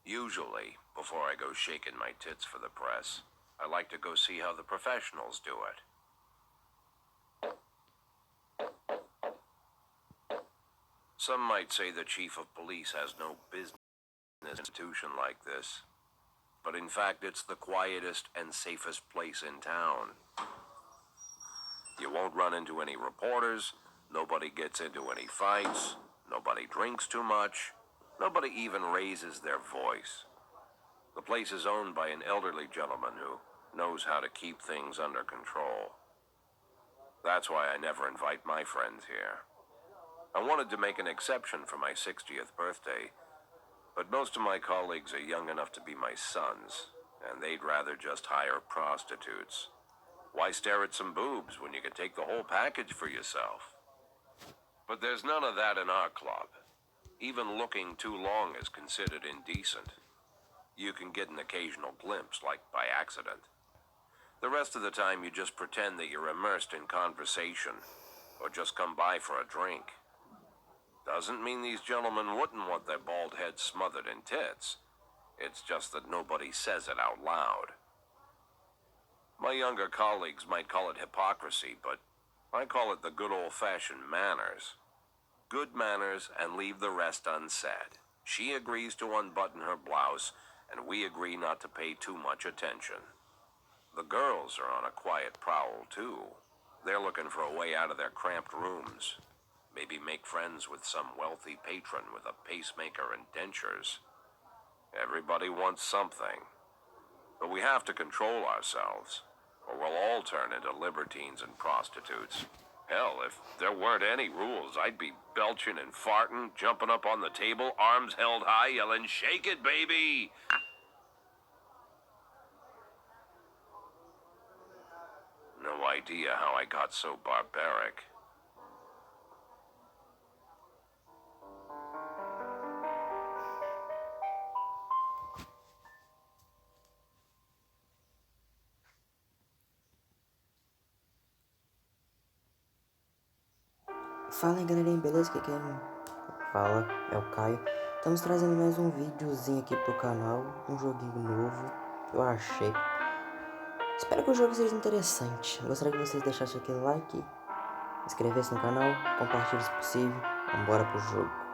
Usually, before I go shaking my tits for the press, I like to go see how the professionals do it. Some might say the chief of police has no business in an institution like this, but in fact it's the quietest and safest place in town. You won't run into any reporters, nobody gets into any fights, nobody drinks too much, nobody even raises their voice. The place is owned by an elderly gentleman who knows how to keep things under control. That's why I never invite my friends here. I wanted to make an exception for my 60th birthday, but most of my colleagues are young enough to be my sons, and they'd rather just hire prostitutes. Why stare at some boobs when you can take the whole package for yourself? But there's none of that in our club. Even looking too long is considered indecent. You can get an occasional glimpse, like by accident. The rest of the time you just pretend that you're immersed in conversation, or just come by for a drink. Doesn't mean these gentlemen wouldn't want their bald heads smothered in tits. It's just that nobody says it out loud. My younger colleagues might call it hypocrisy, but I call it the good old-fashioned manners. Good manners and leave the rest unsaid. She agrees to unbutton her blouse, and we agree not to pay too much attention. The girls are on a quiet prowl, too. They're looking for a way out of their cramped rooms. Maybe make friends with some wealthy patron with a pacemaker and dentures. Everybody wants something. But we have to control ourselves, or we'll all turn into libertines and prostitutes. Hell, if there weren't any rules, I'd be belching and farting, jumping up on the table, arms held high, yelling, "Shake it, baby!" No idea how I got so barbaric. Fala aí galerinha, beleza? Que quem fala é o Caio. Estamos trazendo mais um videozinho aqui pro canal, um joguinho novo, eu achei. Espero que o jogo seja interessante. Gostaria que vocês deixassem aquele like, inscrevessem no canal, compartilhem se possível. Vambora pro jogo.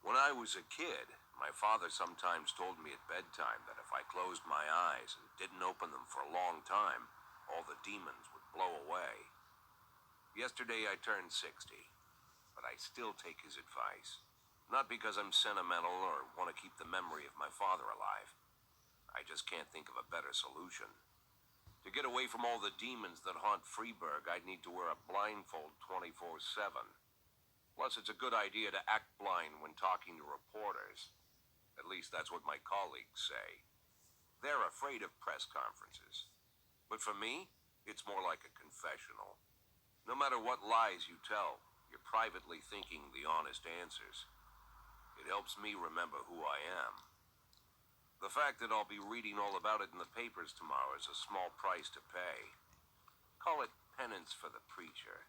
When I was a kid, my father sometimes told me at bedtime that if I closed my eyes and didn't open them for a long time, all the demons would blow away. Yesterday I turned 60, but I still take his advice. Not because I'm sentimental or want to keep the memory of my father alive. I just can't think of a better solution. To get away from all the demons that haunt Freeburg, I'd need to wear a blindfold 24/7. Plus, it's a good idea to act blind when talking to reporters. At least that's what my colleagues say. They're afraid of press conferences. But for me, it's more like a confessional. No matter what lies you tell, you're privately thinking the honest answers. It helps me remember who I am. The fact that I'll be reading all about it in the papers tomorrow is a small price to pay. Call it penance for the preacher.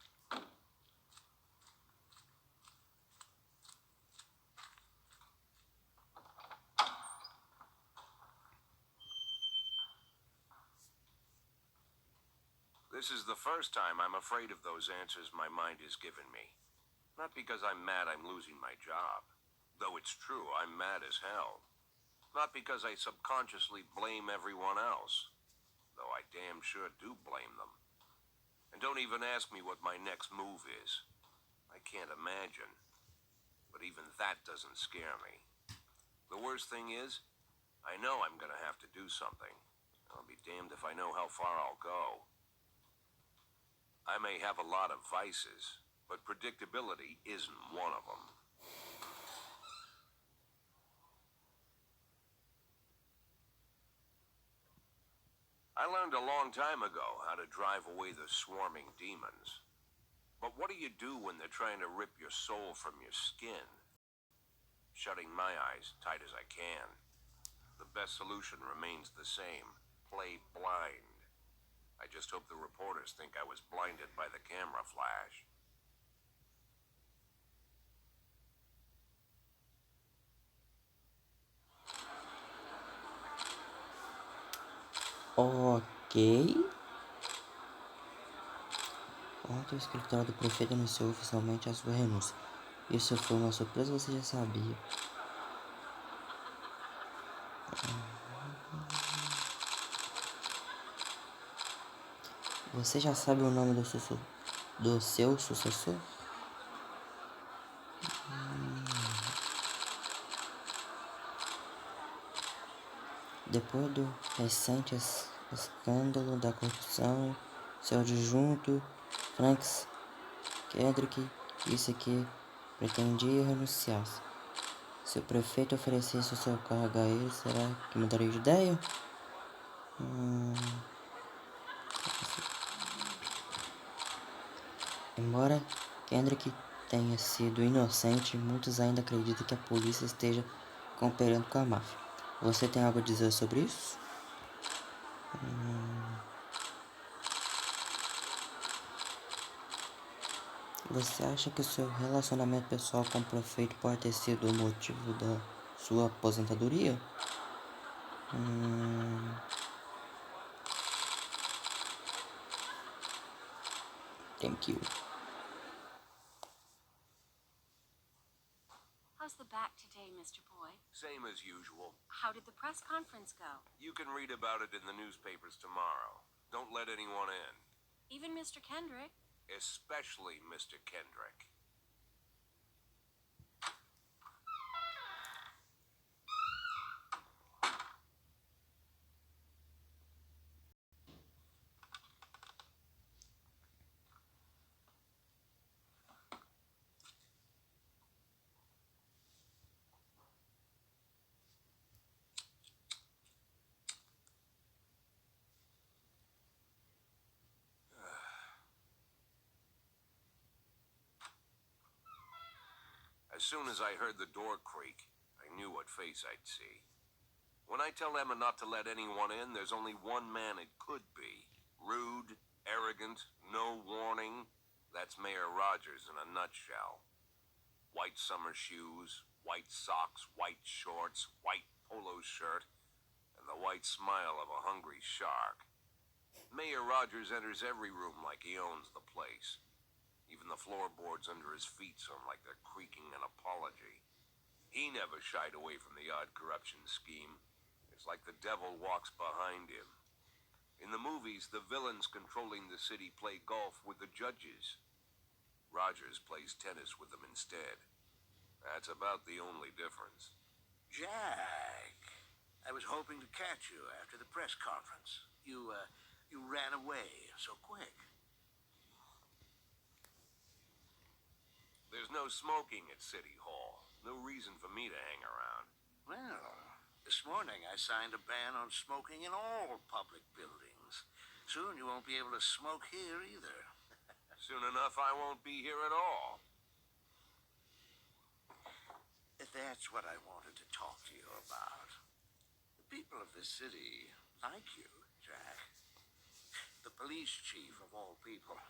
This is the first time I'm afraid of those answers my mind has given me. Not because I'm mad I'm losing my job. Though it's true, I'm mad as hell. Not because I subconsciously blame everyone else. Though I damn sure do blame them. And don't even ask me what my next move is. I can't imagine. But even that doesn't scare me. The worst thing is, I know I'm gonna have to do something. I'll be damned if I know how far I'll go. I may have a lot of vices, but predictability isn't one of them. I learned a long time ago how to drive away the swarming demons. But what do you do when they're trying to rip your soul from your skin? Shutting my eyes tight as I can. The best solution remains the same. Play blind. I just hope the reporters think I was blinded by the camera flash. Ok. Ontem o escritório do prefeito anunciou oficialmente a sua renúncia. Isso foi uma surpresa, você já sabia. Você já sabe o nome do seu sucessor? Depois do recente escândalo da corrupção, seu adjunto, Frank Kendrick, disse que pretendia renunciar. Se o prefeito oferecesse o seu cargo a ele, será que mudaria de ideia? Embora Kendrick tenha sido inocente, muitos ainda acreditam que a polícia esteja cooperando com a máfia. Você tem algo a dizer sobre isso? Você acha que o seu relacionamento pessoal com o prefeito pode ter sido o motivo da sua aposentadoria? Thank you. How's the back today, Mr. Boyd? Same as usual. How did the press conference go? You can read about it in the newspapers tomorrow. Don't let anyone in. Even Mr. Kendrick? Especially Mr. Kendrick. As soon as I heard the door creak, I knew what face I'd see. When I tell Emma not to let anyone in, there's only one man it could be. Rude, arrogant, no warning. That's Mayor Rogers in a nutshell. White summer shoes, white socks, white shorts, white polo shirt, and the white smile of a hungry shark. Mayor Rogers enters every room like he owns the place. Even the floorboards under his feet sound like they're creaking an apology. He never shied away from the odd corruption scheme. It's like the devil walks behind him. In the movies, the villains controlling the city play golf with the judges. Rogers plays tennis with them instead. That's about the only difference. Jack, I was hoping to catch you after the press conference. You ran away so quick. There's no smoking at City Hall. No reason for me to hang around. Well, this morning I signed a ban on smoking in all public buildings. Soon you won't be able to smoke here either. Soon enough, I won't be here at all. That's what I wanted to talk to you about. The people of this city like you, Jack. The police chief of all people.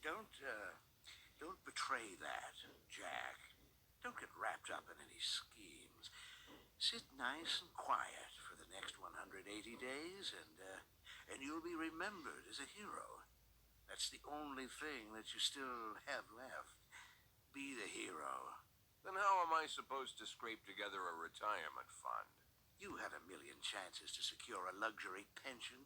Don't betray that, Jack. Don't get wrapped up in any schemes. Sit nice and quiet for the next 180 days, and you'll be remembered as a hero. That's the only thing that you still have left. Be the hero. Then how am I supposed to scrape together a retirement fund? You had a million chances to secure a luxury pension,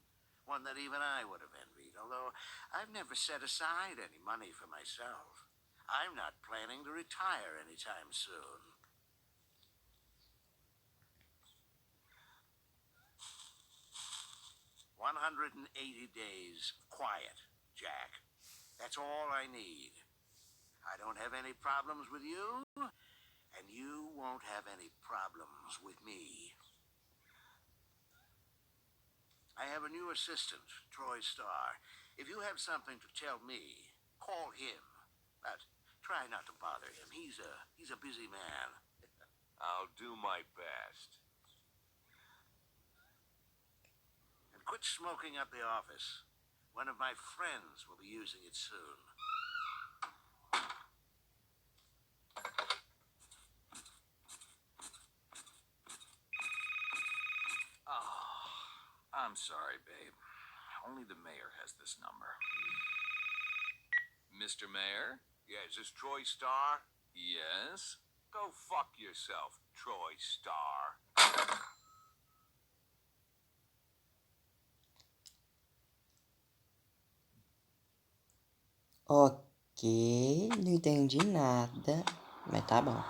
one that even I would have envied, although I've never set aside any money for myself. I'm not planning to retire anytime soon. "180 days of quiet, Jack. That's all I need. I don't have any problems with you, and you won't have any problems with me." I have a new assistant, Troy Starr. If you have something to tell me, call him. But try not to bother him. He's a busy man. I'll do my best. And quit smoking up the office. One of my friends will be using it soon. I'm sorry, babe. Only the mayor has this number. Mr. Mayor? Yeah, is this Troy Starr? Yes? Go fuck yourself, Troy Starr. Ok, não entendi nada, mas tá bom.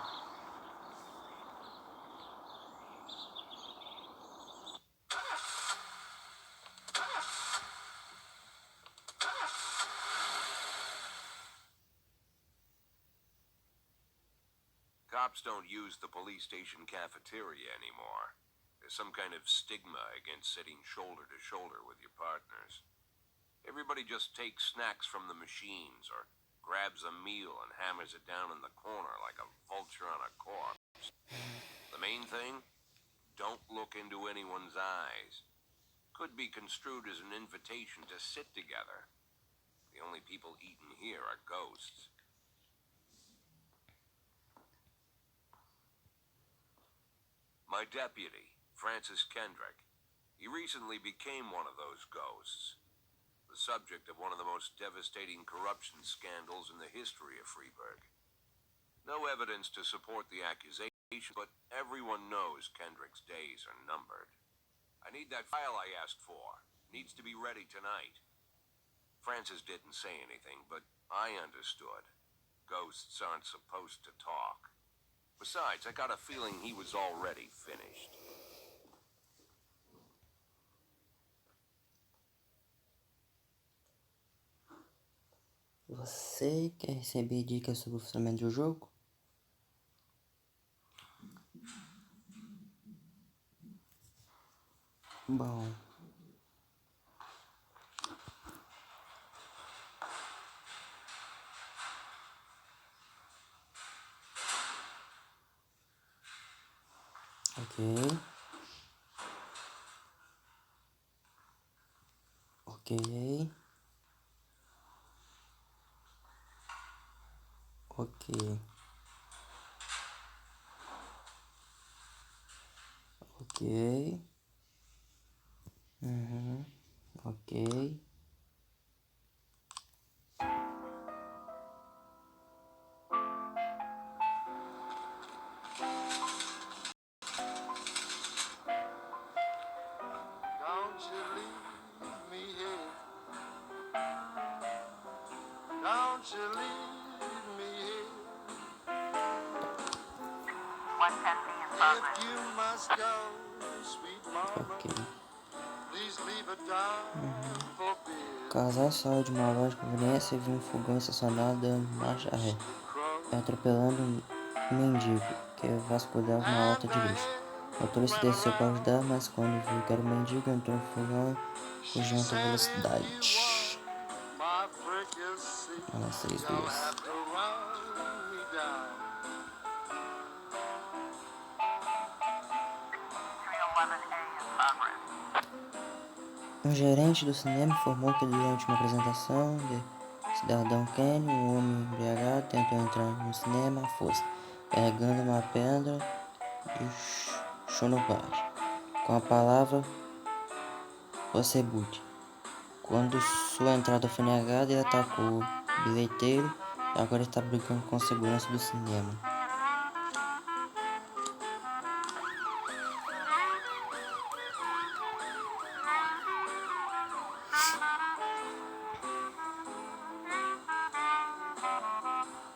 Cops don't use the police station cafeteria anymore. There's some kind of stigma against sitting shoulder to shoulder with your partners. Everybody just takes snacks from the machines or grabs a meal and hammers it down in the corner like a vulture on a corpse. The main thing? Don't look into anyone's eyes. Could be construed as an invitation to sit together. The only people eating here are ghosts. My deputy, Francis Kendrick, he recently became one of those ghosts. The subject of one of the most devastating corruption scandals in the history of Freeburg. No evidence to support the accusation, but everyone knows Kendrick's days are numbered. I need that file I asked for. Needs to be ready tonight. Francis didn't say anything, but I understood. Ghosts aren't supposed to talk. Besides, I got a feeling he was already finished. Você quer receber dicas sobre o funcionamento do jogo? Bom. Ok. Ok. Ok. Ok. Ok. Don't you leave me here. Don't you leave me here. If you must go, sweet mama, Ok. please leave a dime for beer. Casal saiu de uma loja de conveniência e viu um fogão estacionado dando marcha ré, atropelando um mendigo que vasculhava uma lata de lixo. O motorista desceu para ajudar, mas quando viu que era o mendigo, entrou no fogão fugindo em alta velocidade. Vamos, 3, 2. Um gerente do cinema informou que durante uma apresentação de Cidadão Kane, um homem embriagado tentou entrar no cinema à força, carregando uma pedra de chonopar, com a palavra possível. Quando sua entrada foi negada, ele atacou o bilheteiro e agora está brigando com a segurança do cinema.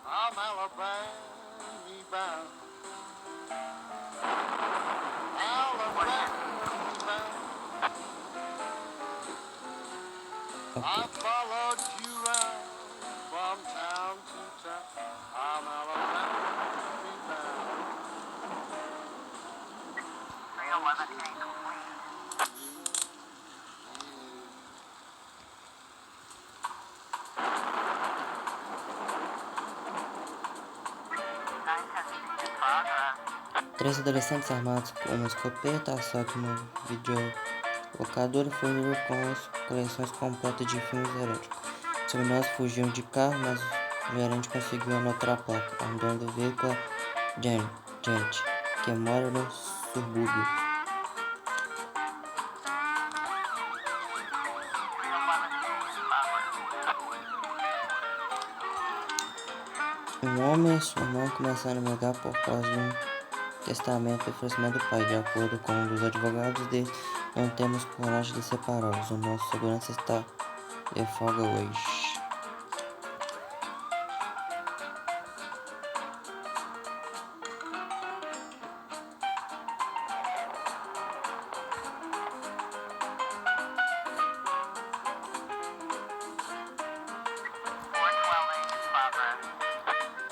I'm Alabama bound. Alabama bound. I followed you round from town to town. I'm Alabama bound. Três adolescentes armados com uma escopeta assaltam uma videolocadora e fugiram com as coleções completas de filmes eróticos. Os criminosos fugiram de carro, mas o gerente conseguiu anotar a placa. A dona do veículo é Janet, que mora no subúrbio. Um homem e sua mãe começaram a brigar por causa de um testamento e oferecimento do pai. De acordo com um dos advogados deles, não temos coragem de separá-los. O nosso segurança está de folga hoje.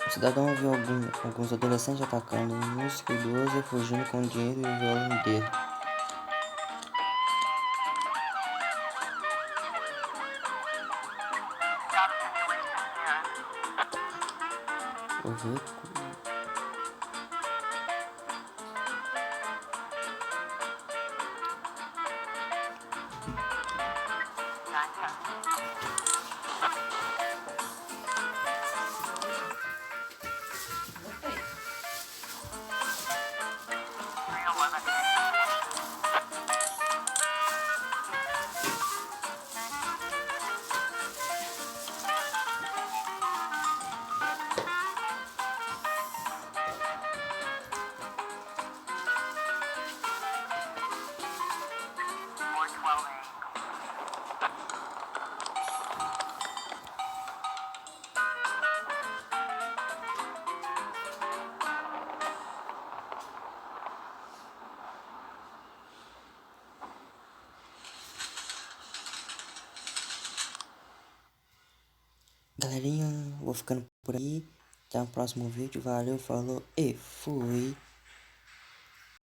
O cidadão viu alguns adolescentes atacando um músico idoso e fugindo com dinheiro e o violão dele. O veículo. Galerinha, vou ficando por aí. Até o próximo vídeo. Valeu, falou e fui.